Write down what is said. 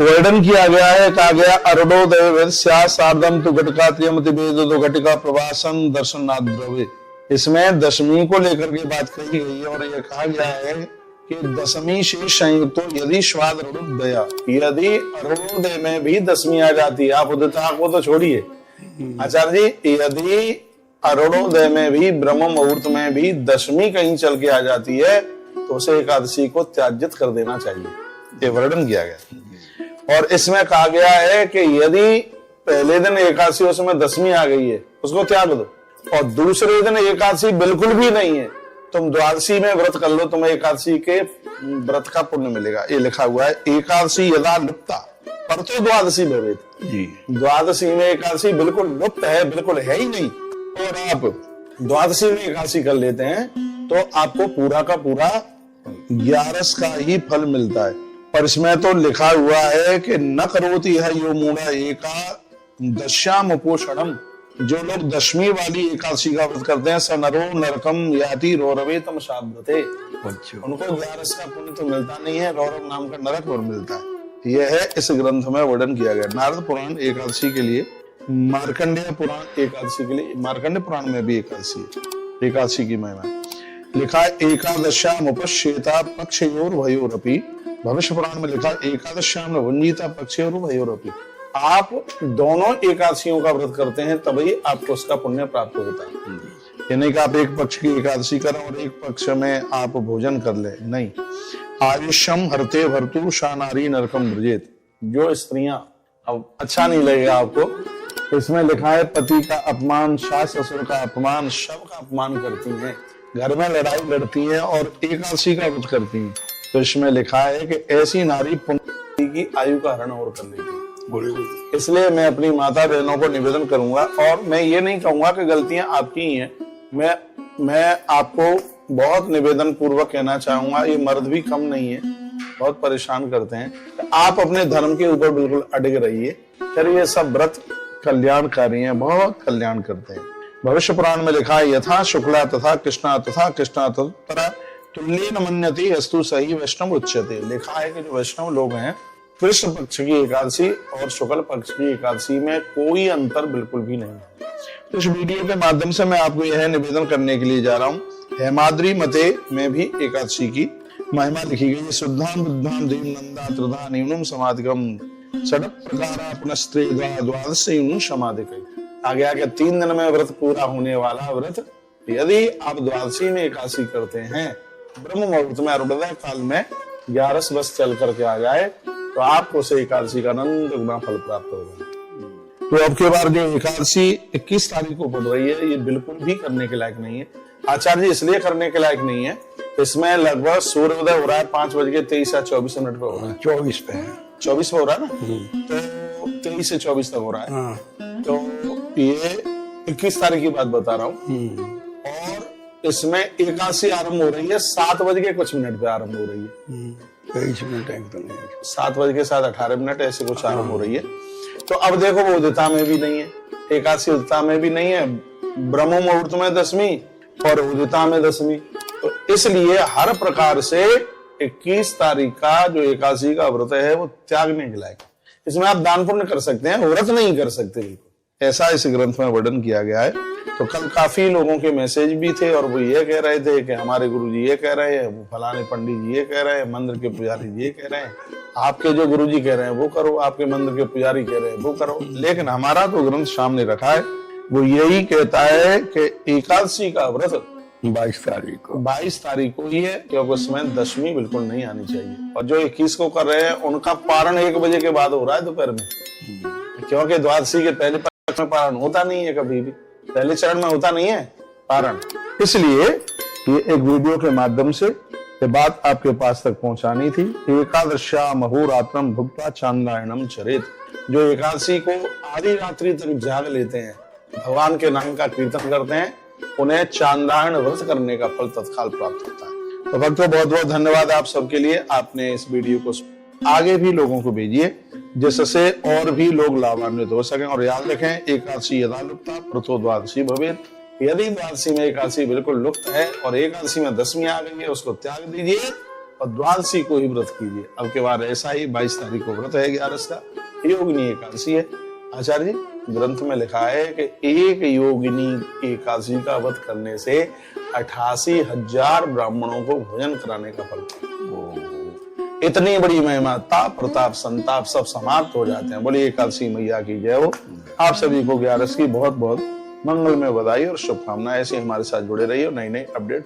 वर्णन किया गया है, कहा गया अरुणोदय सार्धम तु घटिका त्रियमति वेदो घटिका प्रवासन दर्शनाथ द्रव्य। इसमें दशमी को लेकर के बात कही गई है और यह कहा गया है कि दशमी से संयुक्त यदि स्वाद अरुणोदया, यदि अरुणोदय में भी दशमी आ जाती है, आप उदिता को तो छोड़िए आचार्य जी, यदि अरुणोदय में भी ब्रह्म मुहूर्त में भी दशमी कहीं चल के आ जाती है तो उसे एकादशी को त्याजित कर देना चाहिए, ये वर्णन किया गया। और इसमें कहा गया है कि यदि पहले दिन एकादशी उसमें दशमी आ गई है उसको त्याग दो, और दूसरे दिन एकादशी बिल्कुल भी नहीं है, तुम द्वादशी में व्रत कर लो, तुम्हें एकादशी के व्रत का पुण्य मिलेगा। ये लिखा हुआ है एकादशी यदा लुप्ता पर तो द्वादशी भवेत जी, द्वादशी में एकादशी बिल्कुल लुप्त है, बिल्कुल है ही नहीं, और आप द्वादशी में एकादशी कर लेते हैं तो आपको पूरा का पूरा 11 का ही फल मिलता है। पर इसमें तो लिखा हुआ है कि न करोति है यो मूढ़ा एकादश्याम उपोषणम, जो लोग दशमी वाली एकादशी का व्रत करते हैं स नरो नरकम याति रौरवे तम शाब्दते, उनको 11 का पुण्य तो मिलता नहीं है, रौरव नाम का नरक और मिलता है। यह है इस ग्रंथ में वर्णन किया गया। नारद पुराण एकादशी के लिए, मार्कंडेय पुराण एकादशी के लिए, मार्कंडेय पुराण में भी एकादशी की महिमा लिखा है एकादश्याम उपश्येता पक्षयोर भयोरपि, भविष्य पुराण में लिखा एकादश्याम भुंजीता पक्षयोर भयोरपि। आप दोनों एकादशियों का व्रत करते हैं तभी आपको उसका पुण्य प्राप्त होता है। ये नहीं कि आप एक पक्ष की एकादशी करें और एक पक्ष में आप भोजन कर ले, नहीं। आयुष्यम हरते भरतु सा नारी नरकम ब्रजेत, जो स्त्रियां, अब अच्छा नहीं लगेगा आपको, इसमें लिखा है पति का अपमान, सास ससुर का अपमान, सबका अपमान करती हैं, घर में लड़ाई लड़ती हैं और एकादशी का व्रत करती हैं, तो इसमें लिखा है कि ऐसी नारी पुण्य की आयु का हरण और कर लेती है। इसलिए मैं अपनी माता बहनों को निवेदन करूंगा, और मैं ये नहीं कहूंगा कि गलतियां आपकी ही हैं, मैं आपको बहुत निवेदन पूर्वक कहना चाहूंगा, ये मर्द भी कम नहीं है, बहुत परेशान करते हैं, आप अपने धर्म के ऊपर बिल्कुल अड़िग रहिए। फिर ये सब व्रत कल्याणकारी हैं, बहुत कल्याण करते हैं। भविष्य पुराण में लिखा है यथा शुक्ला तथा कृष्णा तथा कृष्णा तथा तुल्येन मन्यते अस्तु सही वैष्णव उच्यते। लिखा है कि जो वैष्णव लोग हैं, कृष्ण पक्ष की एकादशी और शुक्ल पक्ष की एकादशी में कोई अंतर बिल्कुल भी नहीं है। तो इस वीडियो के माध्यम से मैं आपको यह निवेदन करने के लिए जा रहा हूँ, हेमाद्री मते में भी एकादशी की महिमा लिखी गई है। शुद्धाम बुद्धाम देव नंदा त्रिधा न्यूनम समाधिकम षड प्रकारा पुनस्त्रे द्वादश यूनुम समाधिक। आगे आगे 3 दिन में व्रत पूरा होने वाला व्रत, यदि आप द्वादशी में एकादशी करते हैं, ब्रह्म मुहूर्त में अरुणोदय काल में 11 बस चल करके आ जाए तो आपको उसे एकादशी का अनंत गुना फल प्राप्त होगा। तो अब के बार जो एकादशी 21 तारीख को पड़ रही है, ये बिल्कुल भी करने के लायक नहीं है आचार्य जी। इसलिए करने के लायक नहीं है, इसमें लगभग सूर्योदय हो रहा है 5:23 या 24 मिनट पे हो रहा है, 24 पे हो रहा है ना, तो 23 से 24 तक हो रहा है। तो ये 21 तारीख की बात बता रहा हूँ, और इसमें एकादशी आरंभ हो रही है 7 बज के कुछ मिनट पे आरंभ हो रही है, 23 मिनट 7 बज के 7:18 ऐसे कुछ आरंभ हो रही है। तो अब देखो वो उदिता में भी नहीं है, एकादशी उदिता में भी नहीं है, ब्रह्म मुहूर्त में दशमी और उदिता में दशमी, तो इसलिए हर प्रकार से 21 तारीख का जो एकादशी का व्रत है वो त्यागने के लायक। इसमें आप दान पुण्य कर सकते हैं, व्रत नहीं कर सकते, बिल्कुल ऐसा इस ग्रंथ में वर्णन किया गया है। तो कल काफी लोगों के मैसेज भी थे और वो ये कह रहे थे कि हमारे गुरुजी ये कह रहे हैं, वो फलाने पंडित जी ये कह रहे हैं, मंदिर के पुजारी जी ये कह रहे हैं, आपके जो गुरुजी कह रहे हैं वो करो, आपके मंदिर के पुजारी कह रहे हैं वो करो। लेकिन हमारा तो ग्रंथ सामने रखा है, वो यही कहता है कि एकादशी का व्रत 22 तारीख को ही है, क्योंकि उसमें दशमी बिल्कुल नहीं आनी चाहिए। और जो 21 को कर रहे हैं उनका पारण 1 बजे के बाद हो रहा है दोपहर में, क्योंकि द्वादशी के पहले पक्ष में पारण होता नहीं है, कभी भी पहले चरण में होता नहीं है पारण। इसलिए ये एक वीडियो के माध्यम से ये बात आपके पास तक पहुंचानी थी। एकादश्या महोरात्रम भुक्त्वा चांद्रायणम चरेत, जो एकादशी को आधी रात्रि तक जाग लेते हैं, भगवान के नाम का कीर्तन करते हैं, उन्हें चांद्रायण व्रत करने का फल तत्काल प्राप्त होता है। तो भक्तों बहुत बहुत धन्यवाद आप सबके लिए, आपने इस वीडियो को आगे भी लोगों को भेजिए जिससे और भी लोग लाभान्वित हो सकें। और याद रखें एकादशी यदा लुप्ता प्रतो द्वादशी भवेत्, यदि द्वादशी में एकादशी बिल्कुल लुप्त है और एकादशी में दशमी आ गई है, उसको त्याग दीजिए और द्वादशी को ही व्रत कीजिए। अब के बार ऐसा ही 22 तारीख को व्रत है 11 का, योगिनी एकादशी है। आचार्य जी ग्रंथ में लिखा है कि एक योगिनी एकादशी का व्रत करने से 88,000 ब्राह्मणों को भोजन कराने का फल। इतनी बड़ी महिमा, ताप प्रताप संताप सब समाप्त हो जाते हैं। बोलिए एकादशी मैया की जय हो। आप सभी को 11 की बहुत बहुत मंगलमय बधाई और शुभकामनाएं। ऐसे हमारे साथ जुड़े रहिए और नई नई अपडेट